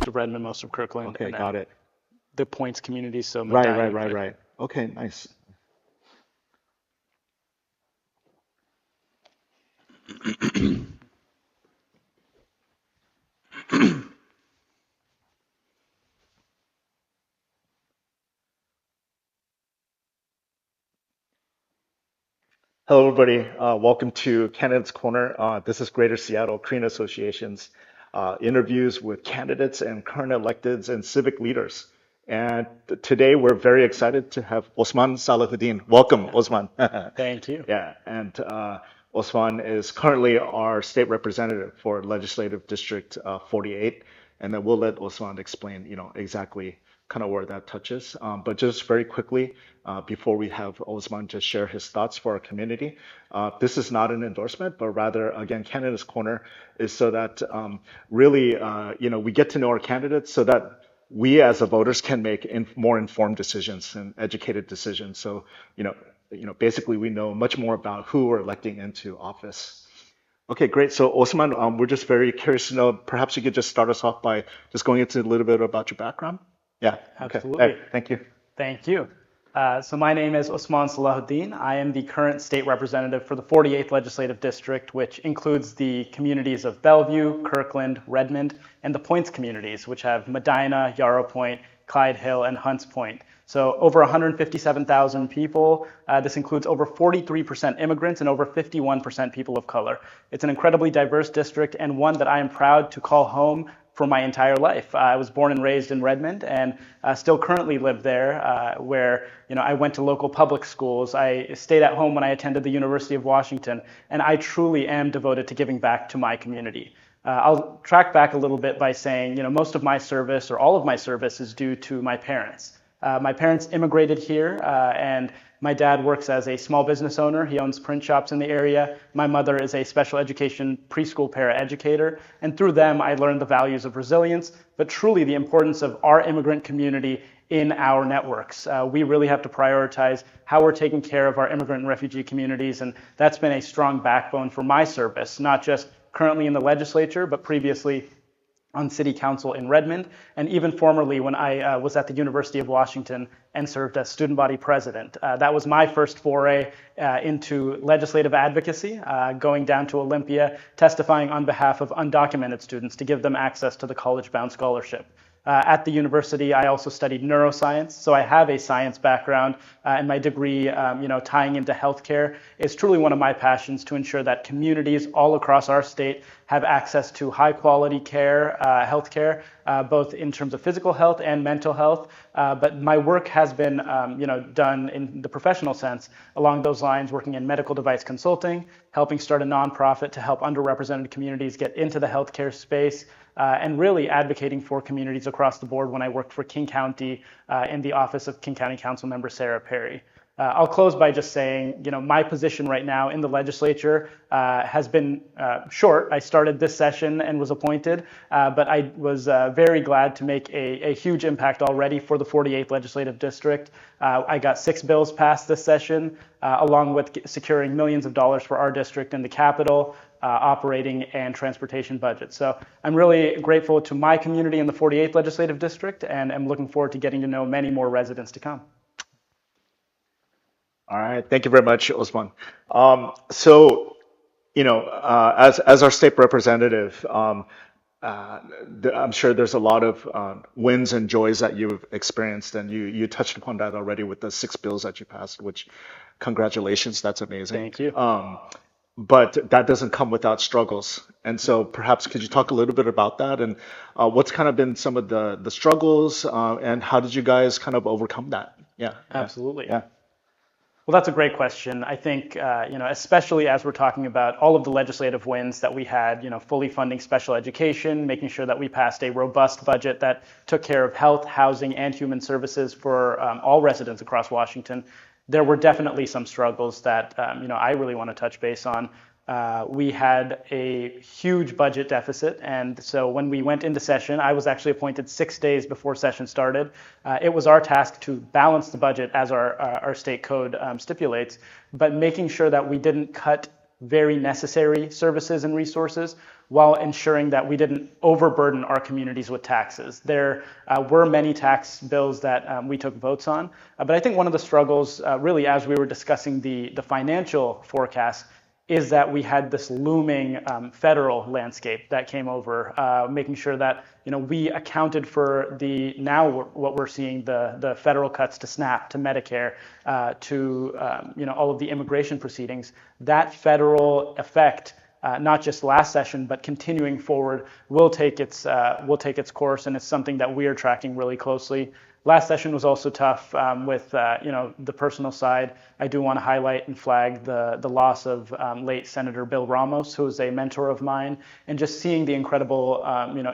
most of Redmond, most of Kirkland, Okay, and got then it. the Points communities, so Right, right, Medina. right, right. Okay, nice. Hello, everybody. Welcome to Candidates Corner. This is Greater Seattle Korean Association's interviews with candidates and current electeds and civic leaders. And today we're very excited to have Osman Salahuddin. Welcome, Osman. Thank you. Yeah, and Osman is currently our state representative for Legislative District 48, and then we'll let Osman explain, exactly kind of where that touches. But just very quickly, before we have Osman just share his thoughts for our community, this is not an endorsement, but rather, again, Candidates Corner is so that really, we get to know our candidates so that we as the voters can make more informed decisions and educated decisions. So, basically we know much more about who we're electing into office. Okay, great. So Osman, we're just very curious to know, perhaps you could just start us off by just going into a little bit about your background. Yeah, okay. All right, Absolutely. thank you. Thank you. So my name is Osman Salahuddin. I am the current state representative for the 48th Legislative District, which includes the communities of Bellevue, Kirkland, Redmond, and the Points communities, which have Medina, Yarrow Point, Clyde Hill, and Hunts Point. So over 157,000 people. This includes over 43% immigrants and over 51% people of color. It's an incredibly diverse district and one that I am proud to call home for my entire life. I was born and raised in Redmond and still currently live there, where I went to local public schools. I stayed at home when I attended the University of Washington, and I truly am devoted to giving back to my community. I'll track back a little bit by saying, most of my service or all of my service is due to my parents. My parents immigrated here, and my dad works as a small business owner. He owns print shops in the area. My mother is a special education preschool paraeducator. And through them, I learned the values of resilience, but truly the importance of our immigrant community in our networks. We really have to prioritize how we're taking care of our immigrant and refugee communities. And that's been a strong backbone for my service, not just currently in the legislature, but previously on city council in Redmond, and even formerly when I was at the University of Washington and served as student body president. That was my first foray into legislative advocacy, going down to Olympia, testifying on behalf of undocumented students to give them access to the college-bound scholarship. At the university, I also studied neuroscience, so I have a science background, and my degree, tying into healthcare, is truly one of my passions to ensure that communities all across our state have access to high-quality care, healthcare, both in terms of physical health and mental health. But my work has been, done in the professional sense along those lines, working in medical device consulting, helping start a nonprofit to help underrepresented communities get into the healthcare space, and really advocating for communities across the board when I worked for King County in the office of King County Council Member Sarah Perry. I'll close by just saying, my position right now in the legislature has been short. I started this session and was appointed, but I was very glad to make a huge impact already for the 48th Legislative District. I got 6 bills passed this session, along with securing millions of dollars for our district in the Capitol, operating and transportation budget. So I'm really grateful to my community in the 48th Legislative District, and I'm looking forward to getting to know many more residents to come. All right, thank you very much, Osman. So, as our state representative, I'm sure there's a lot of wins and joys that you've experienced, and you touched upon that already with the 6 bills that you passed, which congratulations, that's amazing. Thank you. But that doesn't come without struggles. And so perhaps could you talk a little bit about that and what's kind of been some of the struggles and how did you guys kind of overcome that? Yeah, yeah, Absolutely. yeah. Well, that's a great question. I think, especially as we're talking about all of the legislative wins that we had, fully funding special education, making sure that we passed a robust budget that took care of health, housing, and human services for all residents across Washington. There were definitely some struggles that, I really want to touch base on. We had a huge budget deficit, and so when we went into session, I was actually appointed 6 days before session started. It was our task to balance the budget as our state code stipulates, but making sure that we didn't cut very necessary services and resources while ensuring that we didn't overburden our communities with taxes. There were many tax bills that we took votes on, but I think one of the struggles really as we were discussing the financial forecast is that we had this looming federal landscape that came over, making sure that we accounted for what we're seeing, the federal cuts to SNAP, to Medicare, to all of the immigration proceedings. That federal effect, not just last session, but continuing forward, will take its course, and it's something that we are tracking really closely. Last session was also tough with the personal side. I do want to highlight and flag the loss of late Senator Bill Ramos, who was a mentor of mine, and just seeing the incredible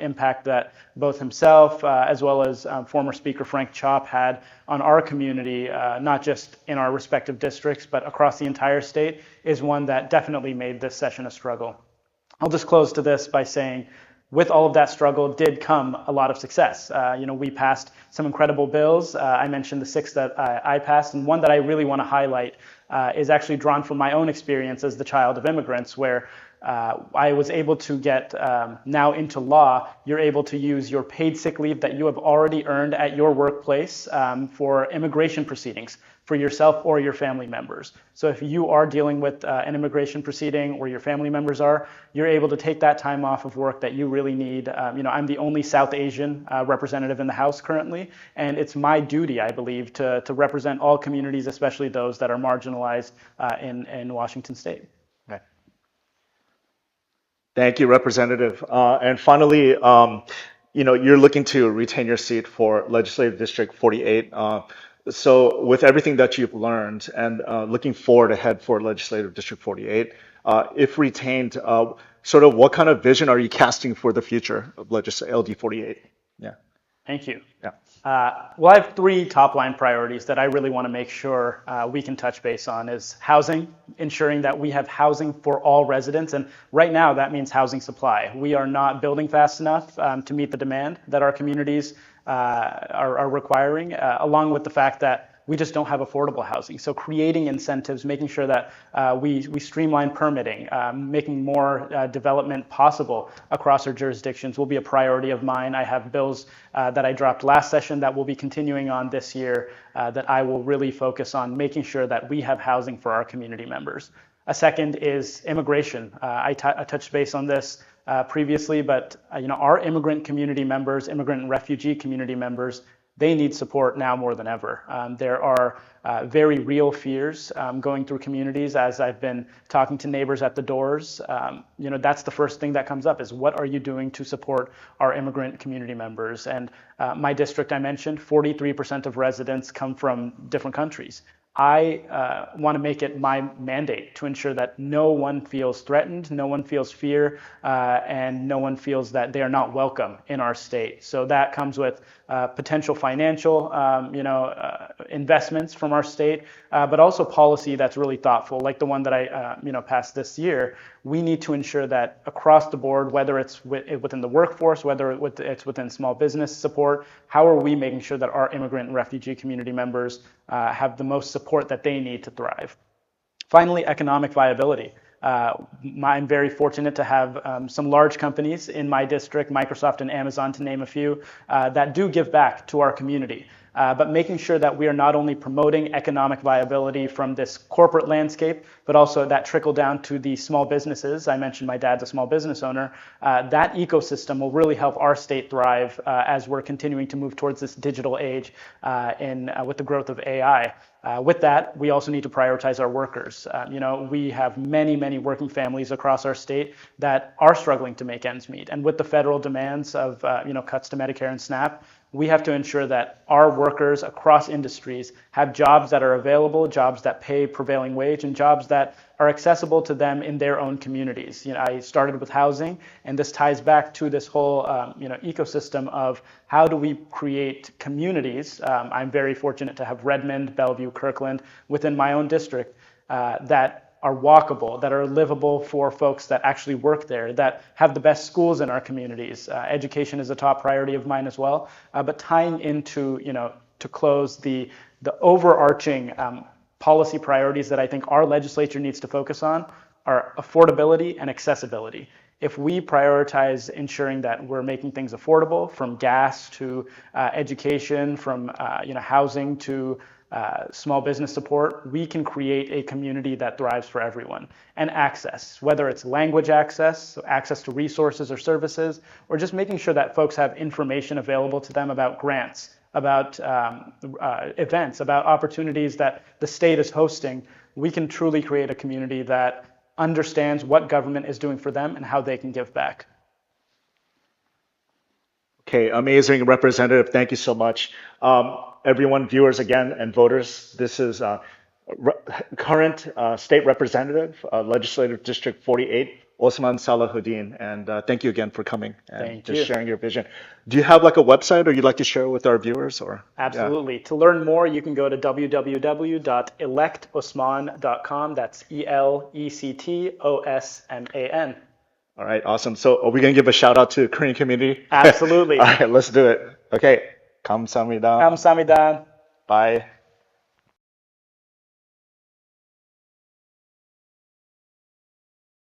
impact that both himself as well as former Speaker Frank Chop had on our community, not just in our respective districts, but across the entire state, is one that definitely made this session a struggle. I'll just close to this by saying, with all of that struggle did come a lot of success. We passed some incredible bills. I mentioned the 6 that I passed, and one that I really want to highlight is actually drawn from my own experience as the child of immigrants, where I was able to get now into law. You're able to use your paid sick leave that you have already earned at your workplace for immigration proceedings for yourself or your family members. So if you are dealing with an immigration proceeding, or your family members are, you're able to take that time off of work that you really need. I'm the only South Asian representative in the House currently, and it's my duty, I believe, to represent all communities, especially those that are marginalized in Washington State. Okay. Thank you, Representative. And finally, you're looking to retain your seat for Legislative District 48. So with everything that you've learned and looking forward ahead for Legislative District 48, if retained, sort of what kind of vision are you casting for the future of LD 48? Yeah. Thank you. Yeah. Well, I have 3 top-line priorities that I really want to make sure we can touch base on. Is housing, ensuring that we have housing for all residents, and right now that means housing supply. We are not building fast enough to meet the demand that our communities are requiring, along with the fact that we just don't have affordable housing. So creating incentives, making sure that we streamline permitting, making more development possible across our jurisdictions will be a priority of mine. I have bills that I dropped last session that will be continuing on this year that I will really focus on making sure that we have housing for our community members. A second is immigration. I touched base on this previously, but our immigrant community members, immigrant and refugee community members, they need support now more than ever. There are very real fears going through communities. As I've been talking to neighbors at the doors, that's the first thing that comes up is, what are you doing to support our immigrant community members? And my district, I mentioned, 43% of residents come from different countries. I want to make it my mandate to ensure that no one feels threatened, no one feels fear, and no one feels that they are not welcome in our state. So that comes with potential financial, investments from our state, but also policy that's really thoughtful, like the one that I, passed this year. We need to ensure that across the board, whether it's within the workforce, whether it's within small business support, how are we making sure that our immigrant and refugee community members have the most support that they need to thrive? Finally, economic viability. I'm very fortunate to have some large companies in my district, Microsoft and Amazon to name a few, that do give back to our community. But making sure that we are not only promoting economic viability from this corporate landscape, but also that trickle down to the small businesses. I mentioned my dad's a small business owner. That ecosystem will really help our state thrive as we're continuing to move towards this digital age with the growth of AI. With that, we also need to prioritize our workers. We have many, many working families across our state that are struggling to make ends meet. And with the federal demands of cuts to Medicare and SNAP, we have to ensure that our workers across industries have jobs that are available, jobs that pay prevailing wage, and jobs that are accessible to them in their own communities. I started with housing, and this ties back to this whole ecosystem of how do we create communities. I'm very fortunate to have Redmond, Bellevue, Kirkland within my own district that are walkable, that are livable for folks that actually work there, that have the best schools in our communities. Education is a top priority of mine as well, but tying into, to close the overarching policy priorities that I think our legislature needs to focus on. are affordability and accessibility. If we prioritize ensuring that we're making things affordable, from gas to education, from housing to small business support, we can create a community that thrives for everyone. And access, whether it's language access, so access to resources or services, or just making sure that folks have information available to them about grants, about events, about opportunities that the state is hosting, we can truly create a community that understands what government is doing for them and how they can give back. Okay, amazing, Representative. Thank you so much. Everyone, viewers again, and voters, this is re current State Representative, Legislative District 48, Osman Salahuddin. And thank you again for coming and Thank just you. sharing your vision. Do you have like a website or you'd like to share with our viewers? Or yeah. Absolutely. To learn more, you can go to www.electosman.com. That's ELECTOSMAN. All right, awesome. So are we going to give a shout out to the Korean community? Absolutely. All right, let's do it. Okay, 감사합니다. 감사합니다. Bye.